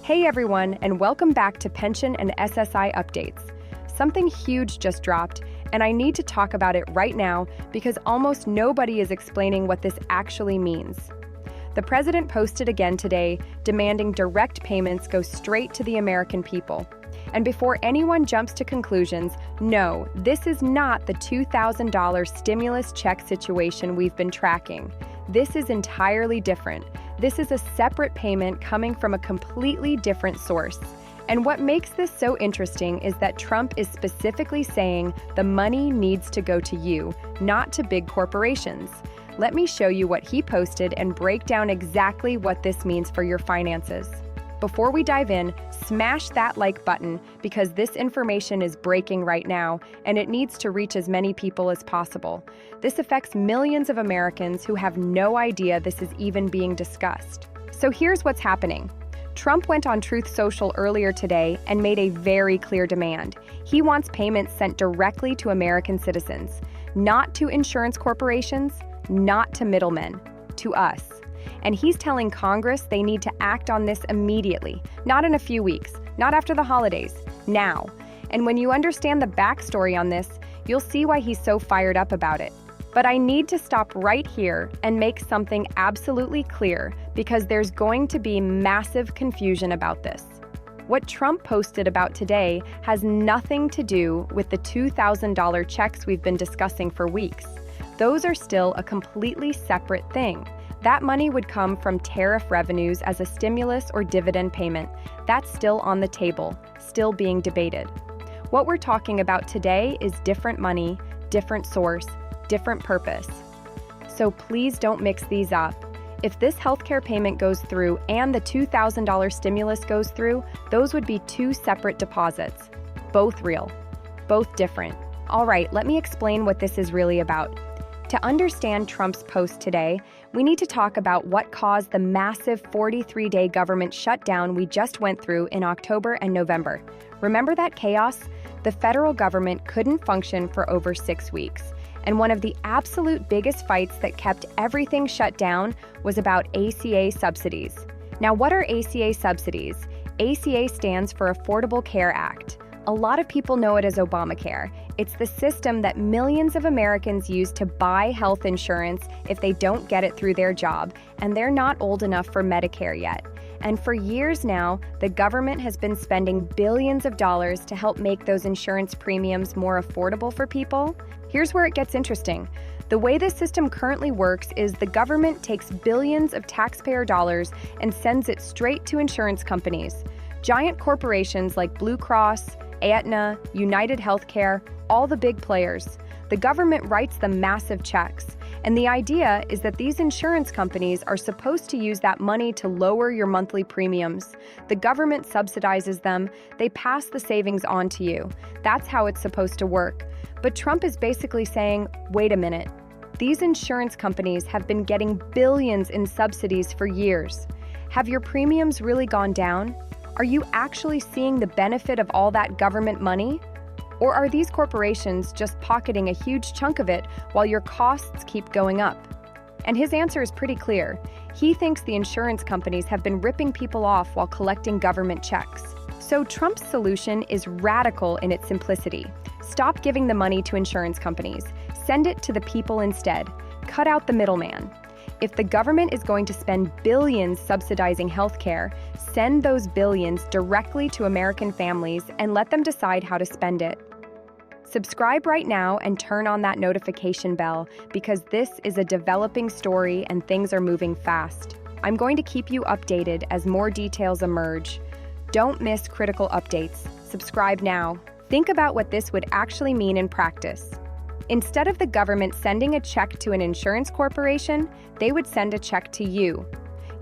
Hey everyone, and welcome back to Pension and SSI Updates. Something huge just dropped, and I need to talk about it right now because almost nobody is explaining what this actually means. The president posted again today, demanding direct payments go straight to the American people. And before anyone jumps to conclusions, no, this is not the $2,000 stimulus check situation we've been tracking. This is entirely different. This is a separate payment coming from a completely different source. And what makes this so interesting is that Trump is specifically saying the money needs to go to you, not to big corporations. Let me show you what he posted and break down exactly what this means for your finances. Before we dive in, smash that like button because this information is breaking right now and it needs to reach as many people as possible. This affects millions of Americans who have no idea this is even being discussed. So here's what's happening. Trump went on Truth Social earlier today and made a very clear demand. He wants payments sent directly to American citizens, not to insurance corporations, not to middlemen, to us. And he's telling Congress they need to act on this immediately, not in a few weeks, not after the holidays, now. And when you understand the backstory on this, you'll see why he's so fired up about it. But I need to stop right here and make something absolutely clear because there's going to be massive confusion about this. What Trump posted about today has nothing to do with the $2,000 checks we've been discussing for weeks. Those are still a completely separate thing. That money would come from tariff revenues as a stimulus or dividend payment. That's still on the table, still being debated. What we're talking about today is different money, different source, different purpose. So please don't mix these up. If this healthcare payment goes through and the $2,000 stimulus goes through, those would be two separate deposits. Both real, both different. All right, let me explain what this is really about. To understand Trump's post today, we need to talk about what caused the massive 43-day government shutdown we just went through in October and November. Remember that chaos? The federal government couldn't function for over 6 weeks. And one of the absolute biggest fights that kept everything shut down was about ACA subsidies. Now, what are ACA subsidies? ACA stands for Affordable Care Act. A lot of people know it as Obamacare. It's the system that millions of Americans use to buy health insurance if they don't get it through their job, and they're not old enough for Medicare yet. And for years now, the government has been spending billions of dollars to help make those insurance premiums more affordable for people. Here's where it gets interesting. The way this system currently works is the government takes billions of taxpayer dollars and sends it straight to insurance companies. Giant corporations like Blue Cross, Aetna, United Healthcare, all the big players. The government writes them massive checks. And the idea is that these insurance companies are supposed to use that money to lower your monthly premiums. The government subsidizes them. They pass the savings on to you. That's how it's supposed to work. But Trump is basically saying, wait a minute. These insurance companies have been getting billions in subsidies for years. Have your premiums really gone down? Are you actually seeing the benefit of all that government money? Or are these corporations just pocketing a huge chunk of it while your costs keep going up? And his answer is pretty clear. He thinks the insurance companies have been ripping people off while collecting government checks. So Trump's solution is radical in its simplicity. Stop giving the money to insurance companies. Send it to the people instead. Cut out the middleman. If the government is going to spend billions subsidizing healthcare, send those billions directly to American families and let them decide how to spend it. Subscribe right now and turn on that notification bell because this is a developing story and things are moving fast. I'm going to keep you updated as more details emerge. Don't miss critical updates. Subscribe now. Think about what this would actually mean in practice. Instead of the government sending a check to an insurance corporation, they would send a check to you.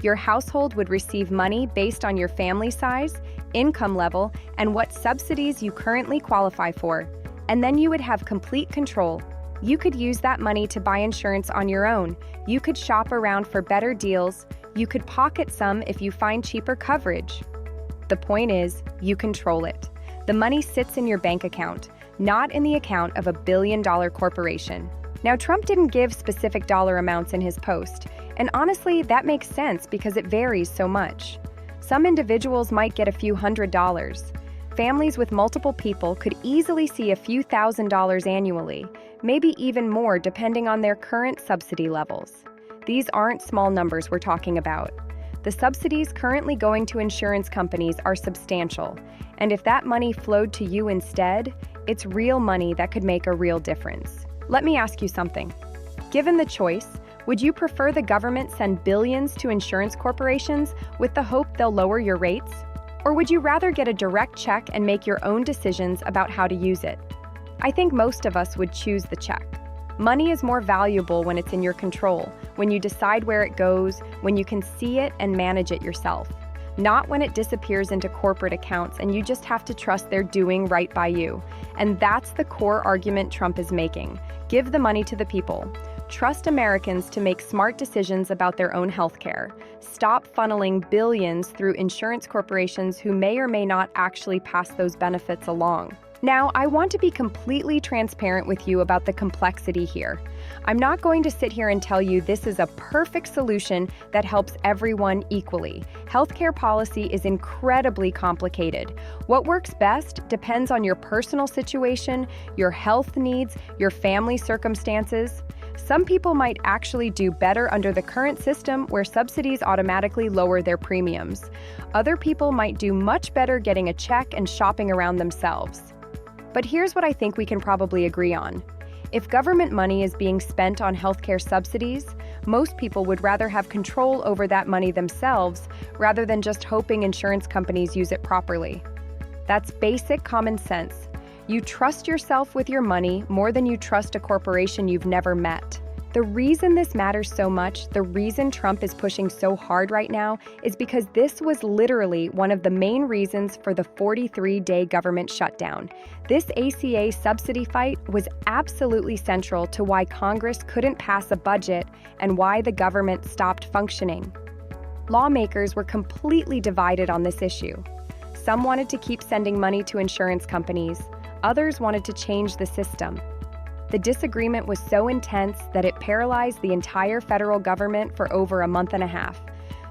Your household would receive money based on your family size, income level, and what subsidies you currently qualify for. And then you would have complete control. You could use that money to buy insurance on your own. You could shop around for better deals. You could pocket some if you find cheaper coverage. The point is, you control it. The money sits in your bank account, not in the account of a billion-dollar corporation. Now, Trump didn't give specific dollar amounts in his post, and honestly, that makes sense because it varies so much. Some individuals might get a few $100s. Families with multiple people could easily see a few $1,000s annually, maybe even more depending on their current subsidy levels. These aren't small numbers we're talking about. The subsidies currently going to insurance companies are substantial, and if that money flowed to you instead, it's real money that could make a real difference. Let me ask you something. Given the choice, would you prefer the government send billions to insurance corporations with the hope they'll lower your rates? Or would you rather get a direct check and make your own decisions about how to use it? I think most of us would choose the check. Money is more valuable when it's in your control, when you decide where it goes, when you can see it and manage it yourself. Not when it disappears into corporate accounts and you just have to trust they're doing right by you. And that's the core argument Trump is making. Give the money to the people. Trust Americans to make smart decisions about their own health care. Stop funneling billions through insurance corporations who may or may not actually pass those benefits along. Now, I want to be completely transparent with you about the complexity here. I'm not going to sit here and tell you this is a perfect solution that helps everyone equally. Healthcare policy is incredibly complicated. What works best depends on your personal situation, your health needs, your family circumstances. Some people might actually do better under the current system where subsidies automatically lower their premiums. Other people might do much better getting a check and shopping around themselves. But here's what I think we can probably agree on. If government money is being spent on healthcare subsidies, most people would rather have control over that money themselves rather than just hoping insurance companies use it properly. That's basic common sense. You trust yourself with your money more than you trust a corporation you've never met. The reason this matters so much, the reason Trump is pushing so hard right now, is because this was literally one of the main reasons for the 43-day government shutdown. This ACA subsidy fight was absolutely central to why Congress couldn't pass a budget and why the government stopped functioning. Lawmakers were completely divided on this issue. Some wanted to keep sending money to insurance companies. Others wanted to change the system. The disagreement was so intense that it paralyzed the entire federal government for over a month and a half.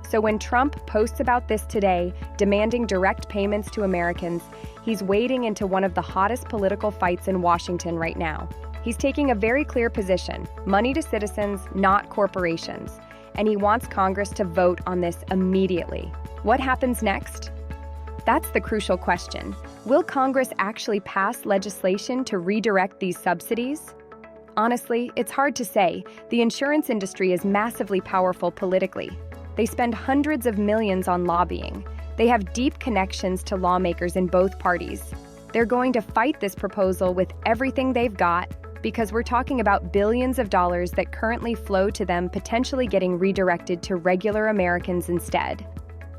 So when Trump posts about this today, demanding direct payments to Americans, he's wading into one of the hottest political fights in Washington right now. He's taking a very clear position: money to citizens, not corporations. And he wants Congress to vote on this immediately. What happens next? That's the crucial question. Will Congress actually pass legislation to redirect these subsidies? Honestly, it's hard to say. The insurance industry is massively powerful politically. They spend hundreds of millions on lobbying. They have deep connections to lawmakers in both parties. They're going to fight this proposal with everything they've got because we're talking about billions of dollars that currently flow to them potentially getting redirected to regular Americans instead.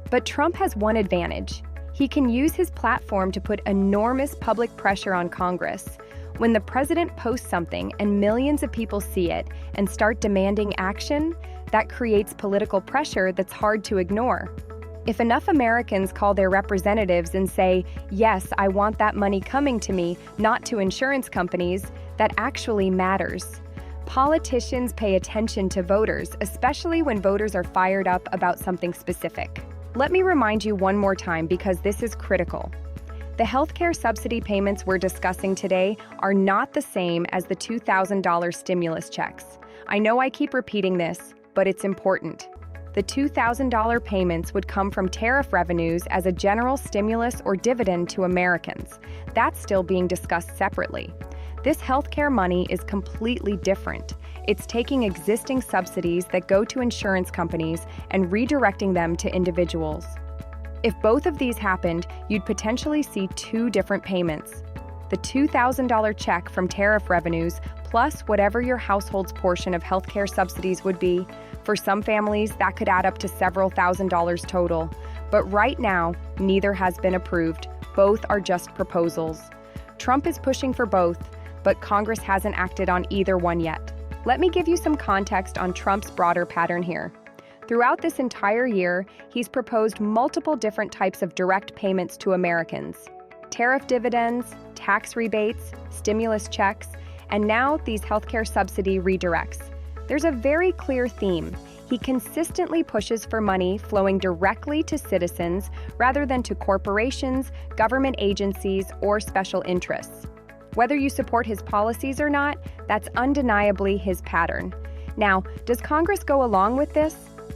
But Trump has one advantage. He can use his platform to put enormous public pressure on Congress. When the president posts something and millions of people see it and start demanding action, that creates political pressure that's hard to ignore. If enough Americans call their representatives and say, "Yes, I want that money coming to me, not to insurance companies," that actually matters. Politicians pay attention to voters, especially when voters are fired up about something specific. Let me remind you one more time because this is critical. The healthcare subsidy payments we're discussing today are not the same as the $2,000 stimulus checks. I know I keep repeating this, but it's important. The $2,000 payments would come from tariff revenues as a general stimulus or dividend to Americans. That's still being discussed separately. This healthcare money is completely different. It's taking existing subsidies that go to insurance companies and redirecting them to individuals. If both of these happened, you'd potentially see two different payments. The $2,000 check from tariff revenues plus whatever your household's portion of healthcare subsidies would be. For some families, that could add up to several $1,000s total. But right now, neither has been approved. Both are just proposals. Trump is pushing for both, but Congress hasn't acted on either one yet. Let me give you some context on Trump's broader pattern here. Throughout this entire year, he's proposed multiple different types of direct payments to Americans. Tariff dividends, tax rebates, stimulus checks, and now these healthcare subsidy redirects. There's a very clear theme. He consistently pushes for money flowing directly to citizens rather than to corporations, government agencies, or special interests. Whether you support his policies or not, that's undeniably his pattern. Now, does Congress go along with this?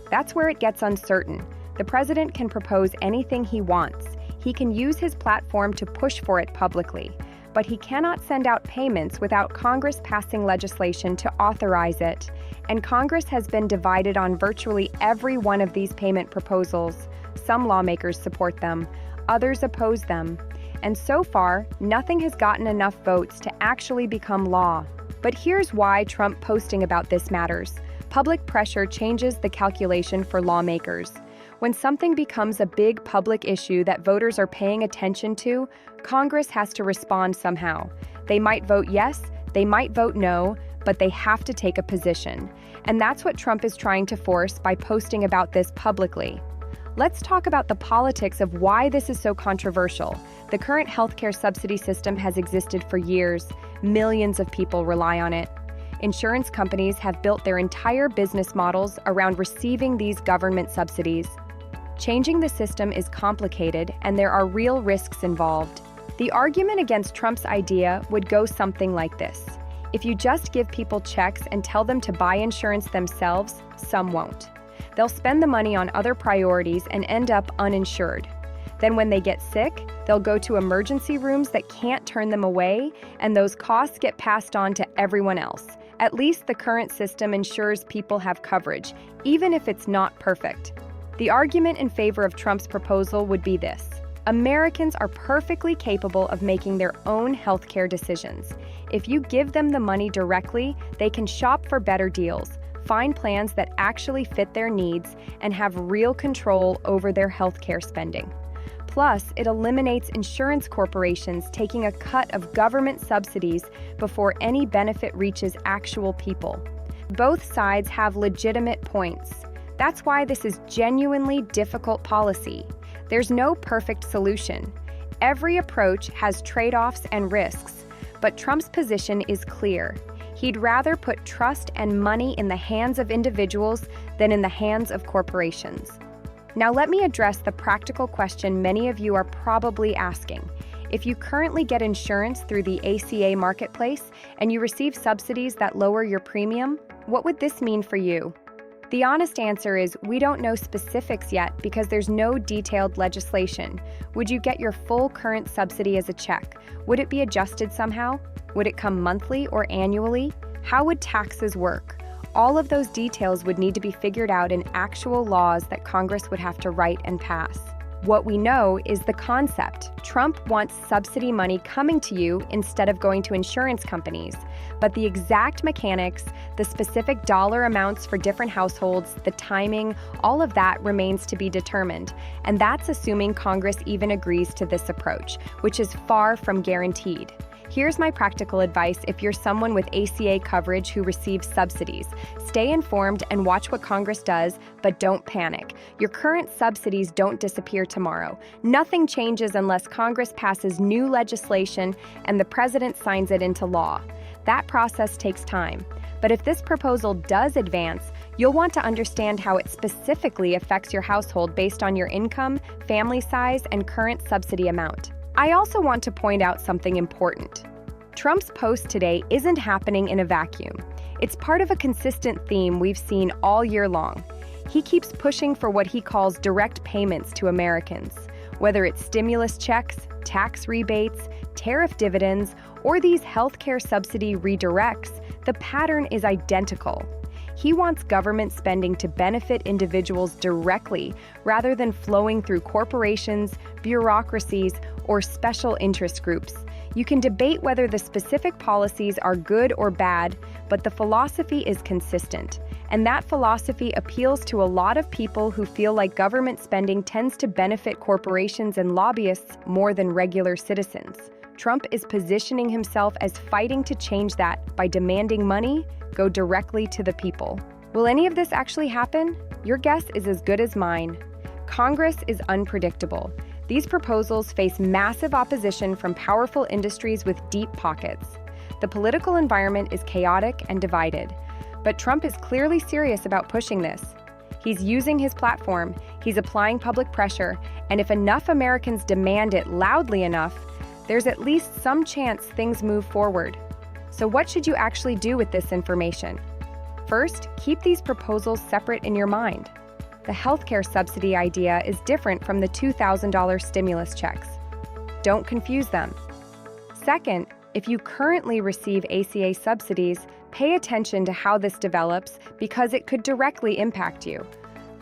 That's where it gets uncertain. The president can propose anything he wants. He can use his platform to push for it publicly. But he cannot send out payments without Congress passing legislation to authorize it. And Congress has been divided on virtually every one of these payment proposals. Some lawmakers support them, others oppose them. And so far, nothing has gotten enough votes to actually become law. But here's why Trump posting about this matters. Public pressure changes the calculation for lawmakers. When something becomes a big public issue that voters are paying attention to, Congress has to respond somehow. They might vote yes, they might vote no, but they have to take a position. And that's what Trump is trying to force by posting about this publicly. Let's talk about the politics of why this is so controversial. The current healthcare subsidy system has existed for years. Millions of people rely on it. Insurance companies have built their entire business models around receiving these government subsidies. Changing the system is complicated, and there are real risks involved. The argument against Trump's idea would go something like this. If you just give people checks and tell them to buy insurance themselves, some won't. They'll spend the money on other priorities and end up uninsured. Then when they get sick, they'll go to emergency rooms that can't turn them away, and those costs get passed on to everyone else. At least the current system ensures people have coverage, even if it's not perfect. The argument in favor of Trump's proposal would be this. Americans are perfectly capable of making their own healthcare decisions. If you give them the money directly, they can shop for better deals, find plans that actually fit their needs, and have real control over their healthcare spending. Plus, it eliminates insurance corporations taking a cut of government subsidies before any benefit reaches actual people. Both sides have legitimate points. That's why this is genuinely difficult policy. There's no perfect solution. Every approach has trade-offs and risks, but Trump's position is clear. He'd rather put trust and money in the hands of individuals than in the hands of corporations. Now let me address the practical question many of you are probably asking. If you currently get insurance through the ACA marketplace and you receive subsidies that lower your premium, what would this mean for you? The honest answer is we don't know specifics yet because there's no detailed legislation. Would you get your full current subsidy as a check? Would it be adjusted somehow? Would it come monthly or annually? How would taxes work? All of those details would need to be figured out in actual laws that Congress would have to write and pass. What we know is the concept. Trump wants subsidy money coming to you instead of going to insurance companies. But the exact mechanics, the specific dollar amounts for different households, the timing, all of that remains to be determined. And that's assuming Congress even agrees to this approach, which is far from guaranteed. Here's my practical advice if you're someone with ACA coverage who receives subsidies. Stay informed and watch what Congress does, but don't panic. Your current subsidies don't disappear tomorrow. Nothing changes unless Congress passes new legislation and the president signs it into law. That process takes time. But if this proposal does advance, you'll want to understand how it specifically affects your household based on your income, family size, and current subsidy amount. I also want to point out something important. Trump's post today isn't happening in a vacuum. It's part of a consistent theme we've seen all year long. He keeps pushing for what he calls direct payments to Americans. Whether it's stimulus checks, tax rebates, tariff dividends, or these healthcare subsidy redirects, the pattern is identical. He wants government spending to benefit individuals directly rather than flowing through corporations, bureaucracies, or special interest groups. You can debate whether the specific policies are good or bad, but the philosophy is consistent. And that philosophy appeals to a lot of people who feel like government spending tends to benefit corporations and lobbyists more than regular citizens. Trump is positioning himself as fighting to change that by demanding money go directly to the people. Will any of this actually happen? Your guess is as good as mine. Congress is unpredictable. These proposals face massive opposition from powerful industries with deep pockets. The political environment is chaotic and divided. But Trump is clearly serious about pushing this. He's using his platform, he's applying public pressure, and if enough Americans demand it loudly enough, there's at least some chance things move forward. So what should you actually do with this information? First, keep these proposals separate in your mind. The healthcare subsidy idea is different from the $2,000 stimulus checks. Don't confuse them. Second, if you currently receive ACA subsidies, pay attention to how this develops because it could directly impact you.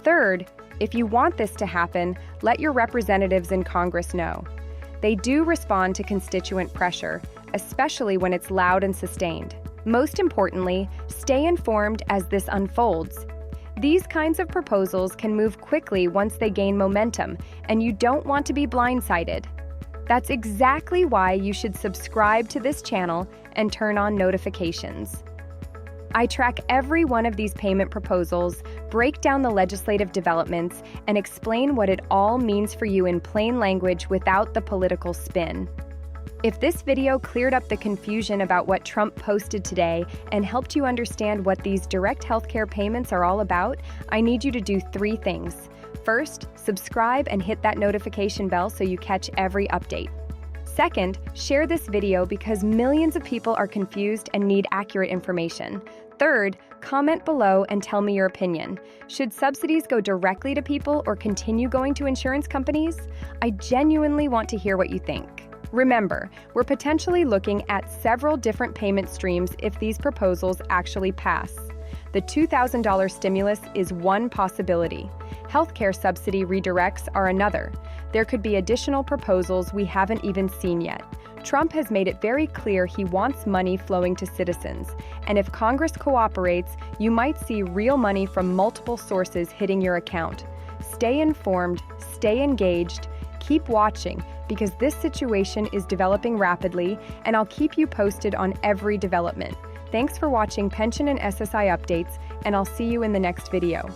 Third, if you want this to happen, let your representatives in Congress know. They do respond to constituent pressure, especially when it's loud and sustained. Most importantly, stay informed as this unfolds. These kinds of proposals can move quickly once they gain momentum, and you don't want to be blindsided. That's exactly why you should subscribe to this channel and turn on notifications. I track every one of these payment proposals, break down the legislative developments, and explain what it all means for you in plain language without the political spin. If this video cleared up the confusion about what Trump posted today and helped you understand what these direct healthcare payments are all about, I need you to do 3 things. First, subscribe and hit that notification bell so you catch every update. Second, share this video because millions of people are confused and need accurate information. Third, comment below and tell me your opinion. Should subsidies go directly to people or continue going to insurance companies? I genuinely want to hear what you think. Remember, we're potentially looking at several different payment streams if these proposals actually pass. The $2,000 stimulus is one possibility. Healthcare subsidy redirects are another. There could be additional proposals we haven't even seen yet. Trump has made it very clear he wants money flowing to citizens, and if Congress cooperates, you might see real money from multiple sources hitting your account. Stay informed, stay engaged, keep watching, because this situation is developing rapidly, and I'll keep you posted on every development. Thanks for watching Pension and SSI Updates, and I'll see you in the next video.